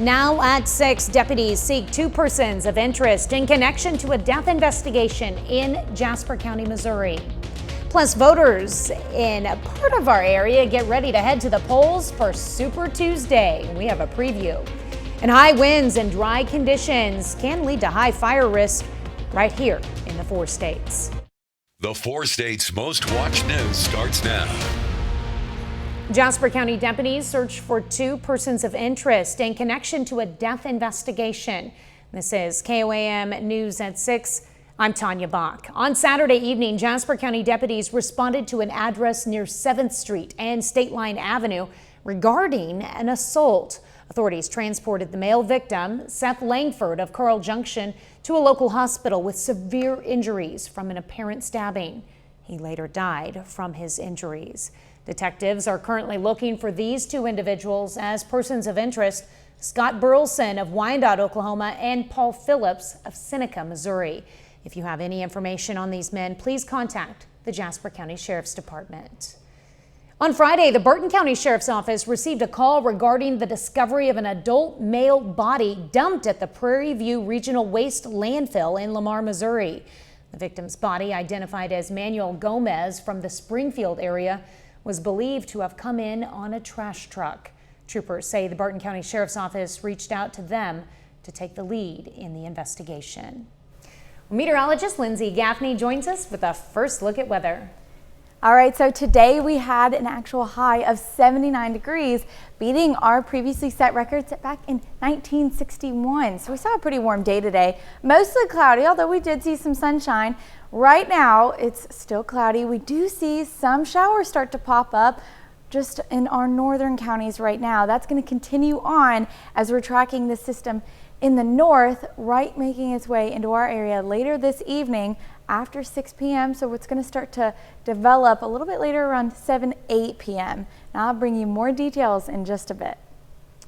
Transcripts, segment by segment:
Now at 6, deputies seek 2 persons of interest in connection to a death investigation in Jasper County, Missouri. Plus, voters in a part of our area get ready to head to the polls for Super Tuesday. We have a preview. And high winds and dry conditions can lead to high fire risk right here in the 4 states. The 4 states' most watched news starts now. Jasper County deputies search for 2 persons of interest in connection to a death investigation. This is KOAM News at 6. I'm Tanya Bach. On Saturday evening, Jasper County deputies responded to an address near 7th Street and State Line Avenue regarding an assault. Authorities transported the male victim, Seth Langford of Carl Junction, to a local hospital with severe injuries from an apparent stabbing. He later died from his injuries. Detectives are currently looking for these 2 individuals as persons of interest: Scott Burleson of Wyandotte, Oklahoma, and Paul Phillips of Seneca, Missouri. If you have any information on these men, please contact the Jasper County Sheriff's Department. On Friday, the Burton County Sheriff's Office received a call regarding the discovery of an adult male body dumped at the Prairie View Regional Waste Landfill in Lamar, Missouri. The victim's body, identified as Manuel Gomez from the Springfield area, was believed to have come in on a trash truck. Troopers say the Burton County Sheriff's Office reached out to them to take the lead in the investigation. Meteorologist Lindsay Gaffney joins us with a first look at weather. All right, so today we had an actual high of 79 degrees, beating our previously set record set back in 1961. So we saw a pretty warm day today, mostly cloudy, although we did see some sunshine. Right now, it's still cloudy. We do see some showers start to pop up just in our northern counties right now. That's going to continue on as we're tracking the system in the north, right, making its way into our area later this evening after 6 p.m. So it's going to start to develop a little bit later around 8 p.m. Now I'll bring you more details in just a bit.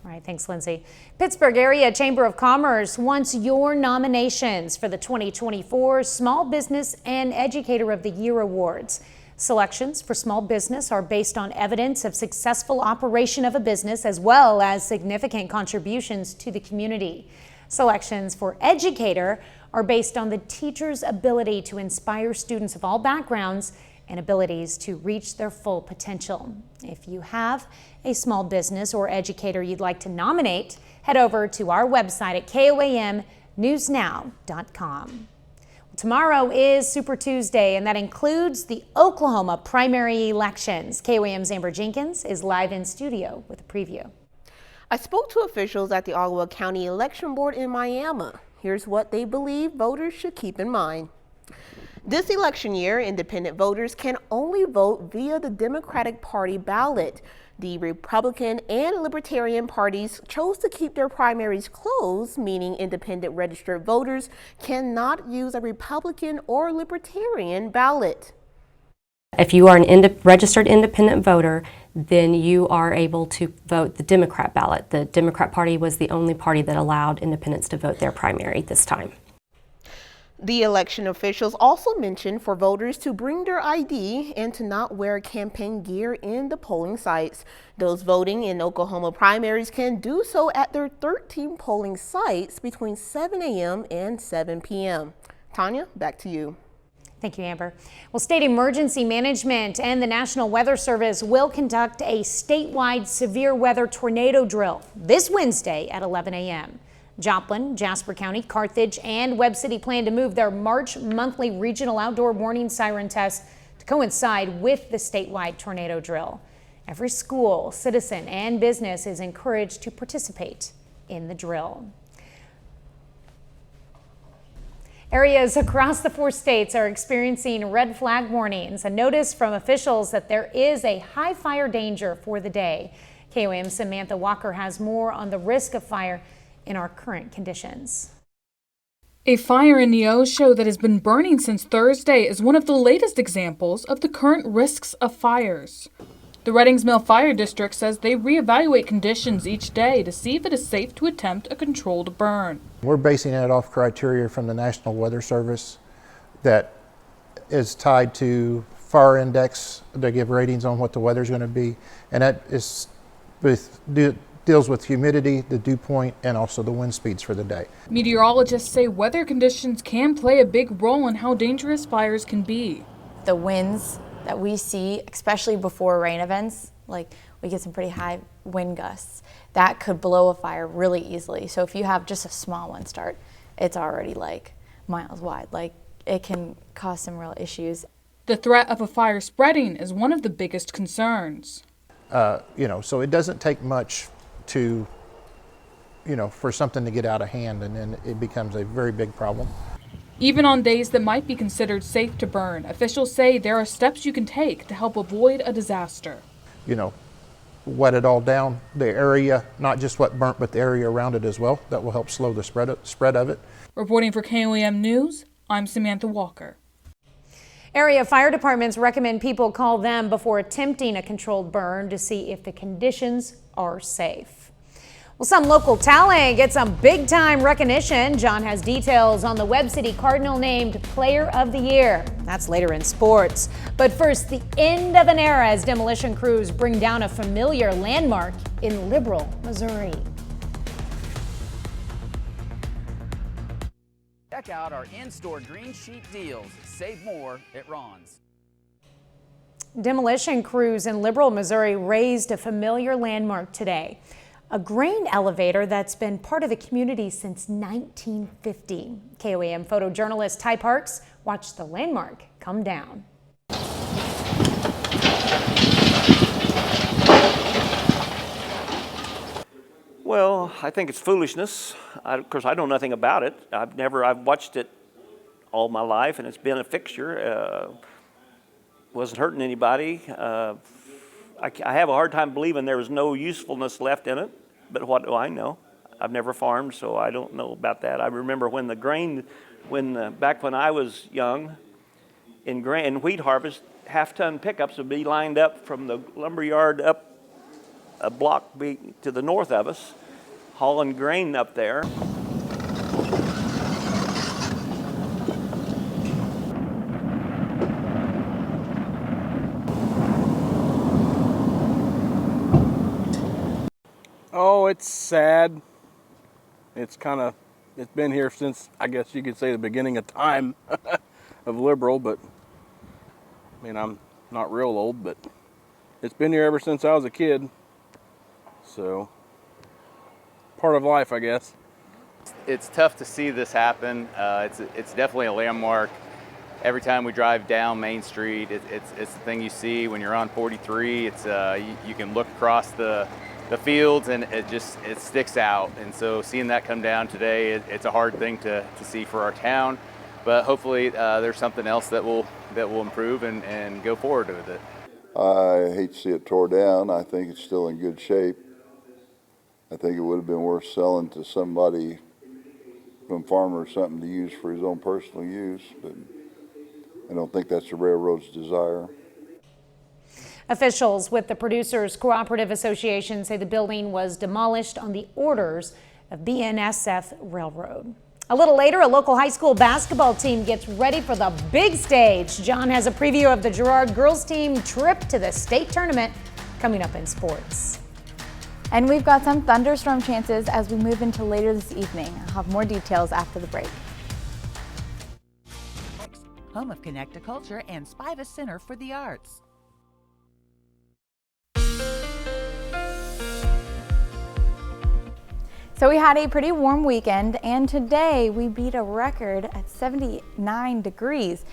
All right, thanks, Lindsay. Pittsburgh Area Chamber of Commerce wants your nominations for the 2024 Small Business and Educator of the Year Awards. Selections for small business are based on evidence of successful operation of a business as well as significant contributions to the community. Selections for educator are based on the teacher's ability to inspire students of all backgrounds and abilities to reach their full potential. If you have a small business or educator you'd like to nominate, head over to our website at KOAMnewsnow.com. Tomorrow is Super Tuesday, and that includes the Oklahoma primary elections. KOAM's Amber Jenkins is live in studio with a preview. I spoke to officials at the Ottawa County Election Board in Miami. Here's what they believe voters should keep in mind. This election year, independent voters can only vote via the Democratic Party ballot. The Republican and Libertarian parties chose to keep their primaries closed, meaning independent registered voters cannot use a Republican or Libertarian ballot. If you are an registered independent voter, then you are able to vote the Democrat ballot. The Democrat Party was the only party that allowed independents to vote their primary this time. The election officials also mentioned for voters to bring their ID and to not wear campaign gear in the polling sites. Those voting in Oklahoma primaries can do so at their 13 polling sites between 7 a.m. and 7 p.m. Tanya, back to you. Thank you, Amber. Well, State Emergency Management and the National Weather Service will conduct a statewide severe weather tornado drill this Wednesday at 11 a.m. Joplin, Jasper County, Carthage, and Webb City plan to move their March monthly regional outdoor warning siren test to coincide with the statewide tornado drill. Every school, citizen, and business is encouraged to participate in the drill. Areas across the 4 states are experiencing red flag warnings. A notice from officials that there is a high fire danger for the day. KOAM's Samantha Walker has more on the risk of fire in our current conditions. A fire in Neosho that has been burning since Thursday is one of the latest examples of the current risks of fires. The Reddings Mill Fire District says they reevaluate conditions each day to see if it is safe to attempt a controlled burn. We're basing it off criteria from the National Weather Service that is tied to fire index. They give ratings on what the weather is going to be, and that is deals with humidity, the dew point, and also the wind speeds for the day. Meteorologists say weather conditions can play a big role in how dangerous fires can be. The winds that we see, especially before rain events, like we get some pretty high wind gusts, that could blow a fire really easily. So if you have just a small one start, it's already like miles wide. Like it can cause some real issues. The threat of a fire spreading is one of the biggest concerns. So it doesn't take much to, for something to get out of hand, and then it becomes a very big problem. Even on days that might be considered safe to burn, officials say there are steps you can take to help avoid a disaster. Wet it all down, the area, not just what burnt, but the area around it as well. That will help slow the spread of it. Reporting for KOAM News, I'm Samantha Walker. Area fire departments recommend people call them before attempting a controlled burn to see if the conditions are safe. Well, some local talent gets some big time recognition. John has details on the Webb City Cardinal named Player of the Year. That's later in sports. But first, the end of an era as demolition crews bring down a familiar landmark in Liberal, Missouri. Check out our in-store green sheet deals. Save more at Ron's. Demolition crews in Liberal, Missouri raised a familiar landmark today. A grain elevator that's been part of the community since 1950. KOAM photojournalist Ty Parks watched the landmark come down. Well, I think it's foolishness. Of course, I know nothing about it. I've watched it all my life, and it's been a fixture. Wasn't hurting anybody. I have a hard time believing there was no usefulness left in it, but what do I know? I've never farmed, so I don't know about that. I remember when the grain, back when I was young, in wheat harvest, half-ton pickups would be lined up from the lumber yard up a block to the north of us, hauling grain up there. Oh, it's sad. It's been here since, I guess you could say, the beginning of time of Liberal, but I mean, I'm not real old, but it's been here ever since I was a kid. So, part of life, I guess. It's tough to see this happen. It's definitely a landmark. Every time we drive down Main Street, it's the thing you see when you're on 43. It's you can look across the fields and it sticks out. And so seeing that come down today, it's a hard thing to see for our town. But hopefully there's something else that will improve and go forward with it. I hate to see it tore down. I think it's still in good shape. I think it would have been worth selling to somebody, some farmer or something, to use for his own personal use, but I don't think that's the railroad's desire. Officials with the Producers Cooperative Association say the building was demolished on the orders of BNSF Railroad. A little later, a local high school basketball team gets ready for the big stage. John has a preview of the Girard girls team trip to the state tournament coming up in sports. And we've got some thunderstorm chances as we move into later this evening. I'll have more details after the break. Home of Connect to Culture and Spiva Center for the Arts. So we had a pretty warm weekend, and today we beat a record at 79 degrees.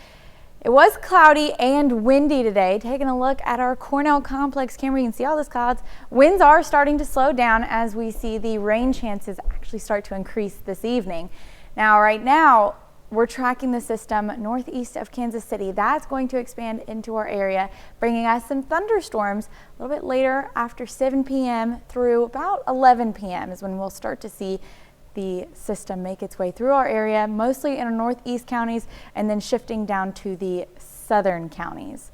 It was cloudy and windy today. Taking a look at our Cornell Complex camera, you can see all those clouds. Winds are starting to slow down as we see the rain chances actually start to increase this evening. Now, right now, we're tracking the system northeast of Kansas City. That's going to expand into our area, bringing us some thunderstorms a little bit later after 7 p.m. through about 11 p.m. is when we'll start to see the system make its way through our area, mostly in our northeast counties and then shifting down to the southern counties.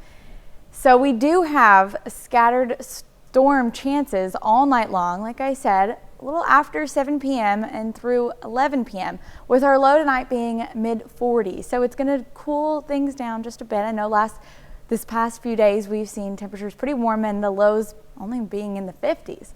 So we do have scattered storm chances all night long, like I said, a little after 7 p.m. and through 11 p.m. with our low tonight being mid-40s. So it's going to cool things down just a bit. I know this past few days we've seen temperatures pretty warm and the lows only being in the 50s.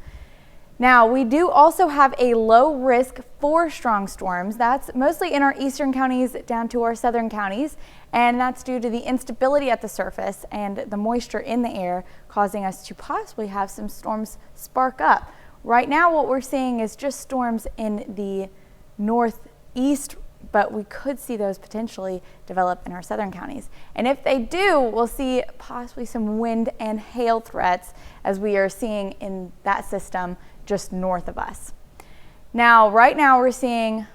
Now, we do also have a low risk for strong storms. That's mostly in our eastern counties down to our southern counties, and that's due to the instability at the surface and the moisture in the air causing us to possibly have some storms spark up. Right now, what we're seeing is just storms in the northeast, but we could see those potentially develop in our southern counties. And if they do, we'll see possibly some wind and hail threats as we are seeing in that system just north of us. Now, right now we're seeing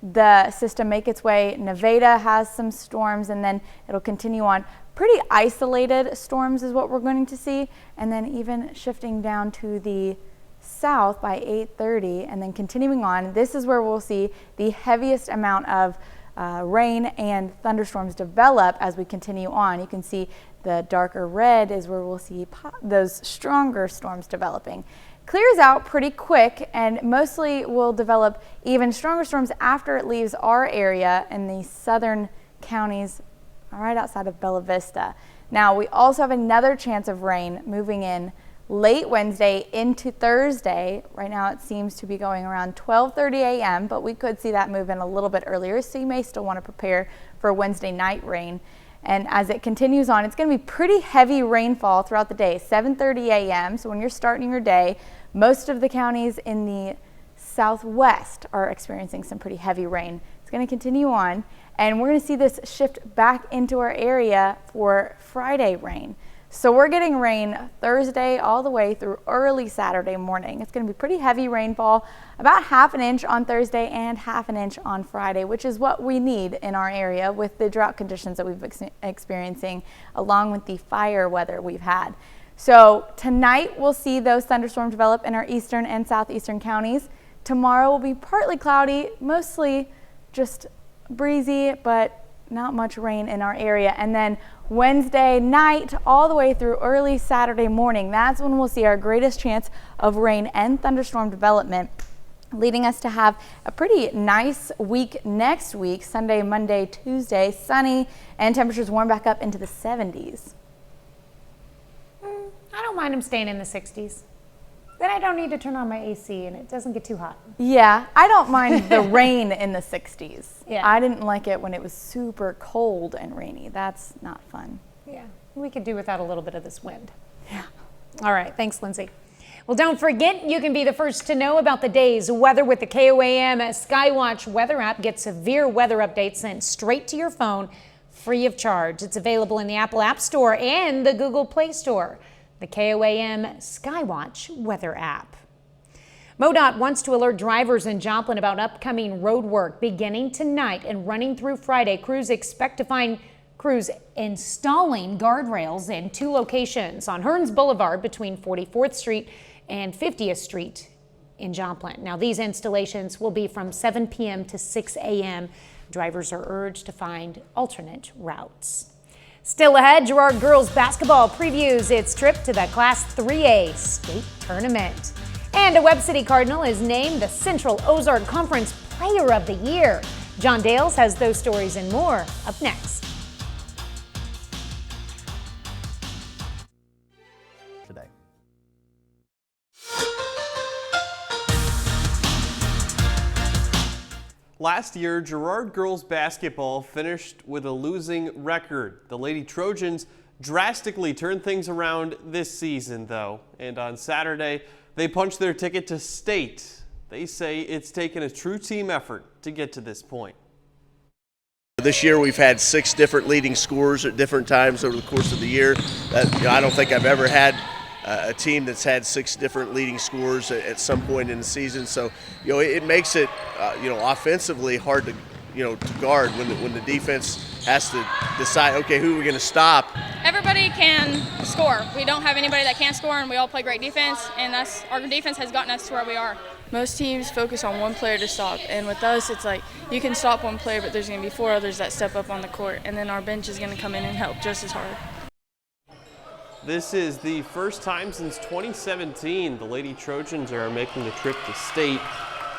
the system make its way. Nevada has some storms, and then it'll continue on. Pretty isolated storms is what we're going to see, and then even shifting down to the south by 8:30 and then continuing on. This is where we'll see the heaviest amount of rain and thunderstorms develop as we continue on. You can see the darker red is where we'll see those stronger storms developing. Clears out pretty quick and mostly will develop even stronger storms after it leaves our area in the southern counties right outside of Bella Vista. Now, we also have another chance of rain moving in late Wednesday into Thursday. Right now it seems to be going around 12:30 a.m., but we could see that move in a little bit earlier, so you may still want to prepare for Wednesday night rain. And as it continues on, it's going to be pretty heavy rainfall throughout the day, 7:30 a.m. So when you're starting your day, most of the counties in the southwest are experiencing some pretty heavy rain. It's going to continue on, and we're going to see this shift back into our area for Friday rain. So we're getting rain Thursday all the way through early Saturday morning. It's going to be pretty heavy rainfall, about 1/2 inch on Thursday and 1/2 inch on Friday, which is what we need in our area with the drought conditions that we've been experiencing, along with the fire weather we've had. So tonight we'll see those thunderstorms develop in our eastern and southeastern counties. Tomorrow will be partly cloudy, mostly just breezy, but not much rain in our area. And then Wednesday night all the way through early Saturday morning, that's when we'll see our greatest chance of rain and thunderstorm development, leading us to have a pretty nice week next week. Sunday, Monday, Tuesday, sunny, and temperatures warm back up into the 70s. I don't mind them staying in the 60s. Then I don't need to turn on my AC and it doesn't get too hot. Yeah, I don't mind the rain in the 60s. Yeah. I didn't like it when it was super cold and rainy. That's not fun. Yeah, we could do without a little bit of this wind. Yeah. All right, thanks, Lindsay. Well, don't forget, you can be the first to know about the day's weather with the KOAM Skywatch weather app. Get severe weather updates sent straight to your phone, free of charge. It's available in the Apple App Store and the Google Play Store. The KOAM Skywatch weather app. MoDOT wants to alert drivers in Joplin about upcoming road work beginning tonight and running through Friday. Crews expect to find crews installing guardrails in 2 locations on Hearns Boulevard between 44th Street and 50th Street in Joplin. Now, these installations will be from 7 p.m. to 6 a.m. Drivers are urged to find alternate routes. Still ahead, Girard girls basketball previews its trip to the Class 3A state tournament. And a Webb City Cardinal is named the Central Ozark Conference Player of the Year. John Dales has those stories and more up next. Today. Last year, Girard girls basketball finished with a losing record. The Lady Trojans drastically turned things around this season, though. And on Saturday, they punched their ticket to state. They say it's taken a true team effort to get to this point. This year we've had 6 different leading scorers at different times over the course of the year. I don't think I've ever had a team that's had 6 different leading scorers at some point in the season. So, it makes it, offensively hard to, to guard when the defense has to decide, okay, who are we going to stop? Everybody can score. We don't have anybody that can't score, and we all play great defense, and our defense has gotten us to where we are. Most teams focus on one player to stop, and with us, it's like you can stop one player, but there's going to be 4 others that step up on the court, and then our bench is going to come in and help just as hard. This is the first time since 2017 the Lady Trojans are making the trip to state.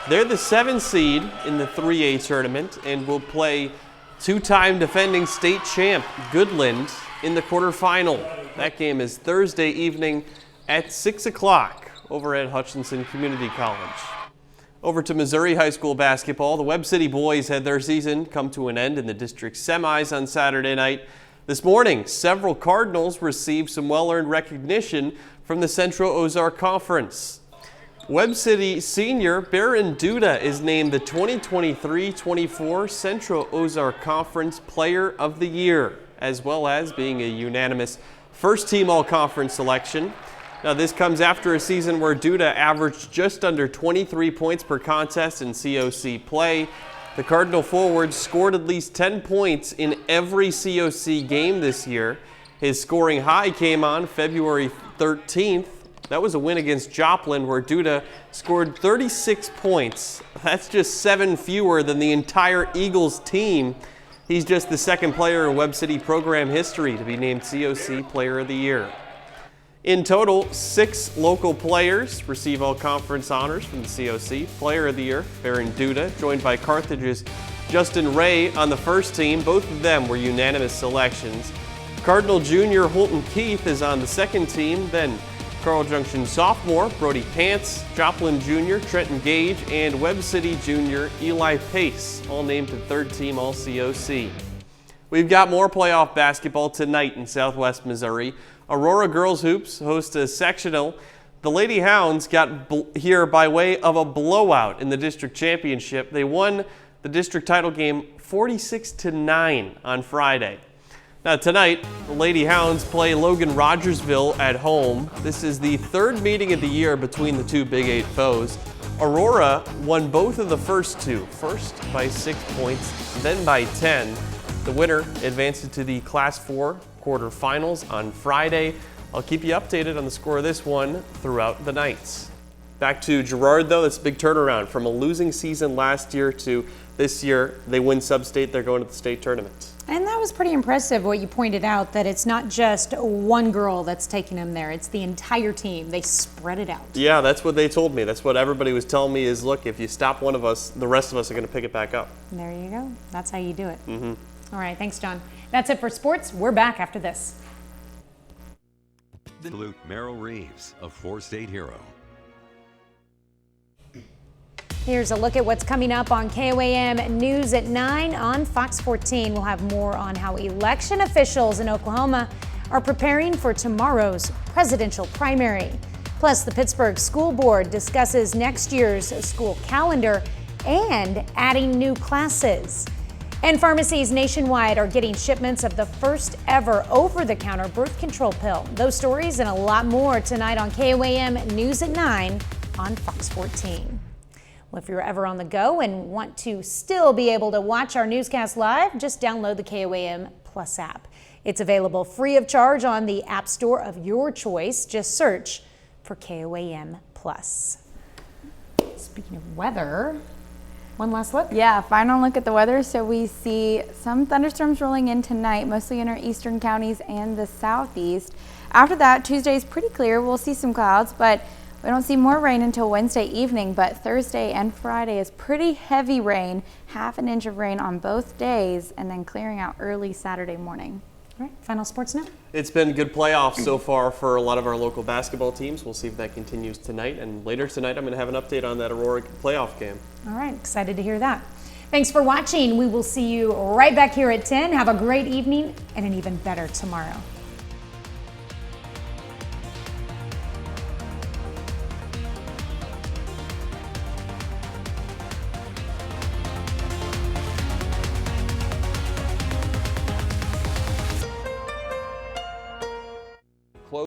They're the 7th seed in the 3A tournament and will play 2-time defending state champ Goodland in the quarterfinal. That game is Thursday evening at 6 o'clock over at Hutchinson Community College. Over to Missouri high school basketball, the Webb City boys had their season come to an end in the district semis on Saturday night. This morning, several Cardinals received some well-earned recognition from the Central Ozark Conference. Webb City senior Baron Duda is named the 2023-24 Central Ozark Conference Player of the Year, as well as being a unanimous first-team all-conference selection. Now, this comes after a season where Duda averaged just under 23 points per contest in COC play. The Cardinal forward scored at least 10 points in every COC game this year. His scoring high came on February 13th. That was a win against Joplin, where Duda scored 36 points. That's just 7 fewer than the entire Eagles team. He's just the second player in Webb City program history to be named COC Player of the Year. In total, 6 local players receive all conference honors from the COC. Player of the Year, Baron Duda, joined by Carthage's Justin Ray on the first team. Both of them were unanimous selections. Cardinal Junior Holton Keith is on the second team. Then Carl Junction sophomore Brody Pants, Joplin Junior Trenton Gage, and Webb City Junior Eli Pace, all named to third team All-COC. We've got more playoff basketball tonight in Southwest Missouri. Aurora Girls Hoops host a sectional. The Lady Hounds got here by way of a blowout in the district championship. They won the district title game 46-9 on Friday. Now tonight, the Lady Hounds play Logan Rogersville at home. This is the third meeting of the year between the two Big 8 foes. Aurora won both of the first two, first by 6 points, then by 10. The winner advances to the Class 4 quarterfinals on Friday. I'll keep you updated on the score of this one throughout the nights. Back to Girard, though. That's a big turnaround from a losing season last year to this year. They win sub-state. They're going to the state tournament. And that was pretty impressive what you pointed out, that it's not just one girl that's taking them there. It's the entire team. They spread it out. Yeah, that's what they told me. That's what everybody was telling me is, look, if you stop one of us, the rest of us are going to pick it back up. There you go. That's how you do it. Mm-hmm. All right, thanks, John. That's it for sports. We're back after this. Salute Merrill Reeves, a 4-state hero. Here's a look at what's coming up on KOAM News at 9 on Fox 14. We'll have more on how election officials in Oklahoma are preparing for tomorrow's presidential primary. Plus, the Pittsburgh School Board discusses next year's school calendar and adding new classes. And pharmacies nationwide are getting shipments of the first ever over-the-counter birth control pill. Those stories and a lot more tonight on KOAM News at 9 on Fox 14. Well, if you're ever on the go and want to still be able to watch our newscast live, just download the KOAM Plus app. It's available free of charge on the app store of your choice. Just search for KOAM Plus. Speaking of weather, one last look. Yeah, final look at the weather. So we see some thunderstorms rolling in tonight, mostly in our eastern counties and the southeast. After that, Tuesday is pretty clear. We'll see some clouds, but we don't see more rain until Wednesday evening. But Thursday and Friday is pretty heavy rain, half an inch of rain on both days, and then clearing out early Saturday morning. All right, final sports note. It's been good playoffs so far for a lot of our local basketball teams. We'll see if that continues tonight. And later tonight, I'm going to have an update on that Aurora playoff game. All right, excited to hear that. Thanks for watching. We will see you right back here at 10. Have a great evening and an even better tomorrow.